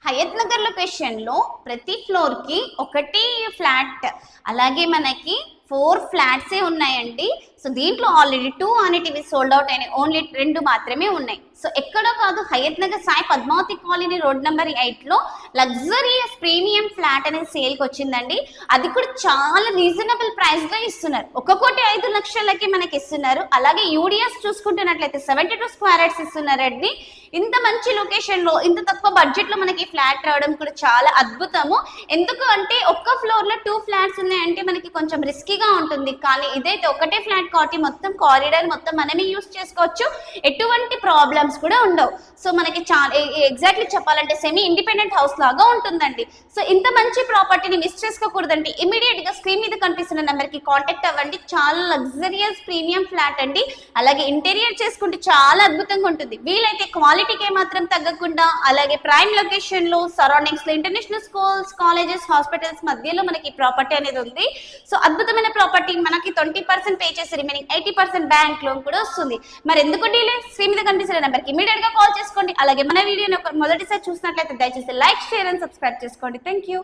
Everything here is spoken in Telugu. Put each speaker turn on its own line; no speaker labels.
హయత్ నగర్ లొకేషన్ లో ప్రతి ఫ్లోర్ కి ఒకటి ఫ్లాట్, అలాగే మనకి 4 ఫ్లాట్సే ఉన్నాయండి. సో దీంట్లో ఆల్రెడీ 2 అనేటివి సోల్డ్ అవుట్ అయినాయి, ఓన్లీ 2 మాత్రమే ఉన్నాయి. సో ఎక్కడో కాదు, Hayat Nagar Sai Padmavati colony road number 8 లో లగ్జరియస్ ప్రీమియం ఫ్లాట్ అనేది సేల్కి వచ్చిందండి. అది కూడా చాలా రీజనబుల్ ప్రైస్ లో ఇస్తున్నారు. 1,5,00,000కి మనకి ఇస్తున్నారు. అలాగే యూడిఎస్ చూసుకుంటున్నట్లయితే 72 స్క్వేర్ యార్డ్స్ ఇస్తున్నారండి. ఇంత మంచి లొకేషన్ లో ఇంత తక్కువ బడ్జెట్ లో మనకి ఫ్లాట్ రావడం కూడా చాలా అద్భుతము. ఎందుకు అంటే ఒక్క ఫ్లోర్ లో 2 ఫ్లాట్స్ ఉన్నాయంటే మనకి కొంచెం రిస్కీగా ఉంటుంది. కానీ ఇదైతే ఒకటే ఫ్లాట్ కాబట్టి మొత్తం కారిడార్ మొత్తం మనమే యూస్ చేసుకోవచ్చు, ఎటువంటి ప్రాబ్లమ్స్ కూడా ఉండవు. సో మనకి చాలా ఎగ్జాక్ట్లీ చెప్పాలంటే సెమీ ఇండిపెండెంట్ హౌస్ లాగా ఉంటుందండి. సో ఇంత మంచి ప్రాపర్టీని మిస్ చేసుకోకూడదండి. ఇమీడియట్ గా స్క్రీన్ మీద కనిపిస్తున్న నెంబర్ కి కాంటాక్ట్ అవ్వండి. చాలా లగ్జరియస్ ప్రీమియం ఫ్లాట్ అండి. అలాగే ఇంటీరియర్ చేసుకుంటే చాలా అద్భుతంగా ఉంటుంది. వీలైతే క్వాలిటీకి మాత్రం తగ్గకుండా, అలాగే ప్రైమ్ లొకేషన్ లో సరౌండింగ్స్ లో ఇంటర్నేషనల్ స్కూల్స్, కాలేజెస్, హాస్పిటల్స్ మధ్యలో మనకి ప్రాపర్టీ అనేది ఉంది. సో అద్భుతమైన ప్రాపర్టీ మనకి 20% పే చేసి రిమైనింగ్ 80% బ్యాంక్ లోన్ కూడా వస్తుంది. మరి ఎందుకు డీలే? స్క్రీన్ మీద కనిపిస్తున్న నెంబర్కి ఇమీడియట్ గా కాల్ చేసుకోండి. అలాగే మన వీడియోని మొదటిసారి చూసినట్లయితే దయచేసి లైక్, షేర్ అండ్ సబ్స్క్రైబ్ చేసుకోండి. Thank you.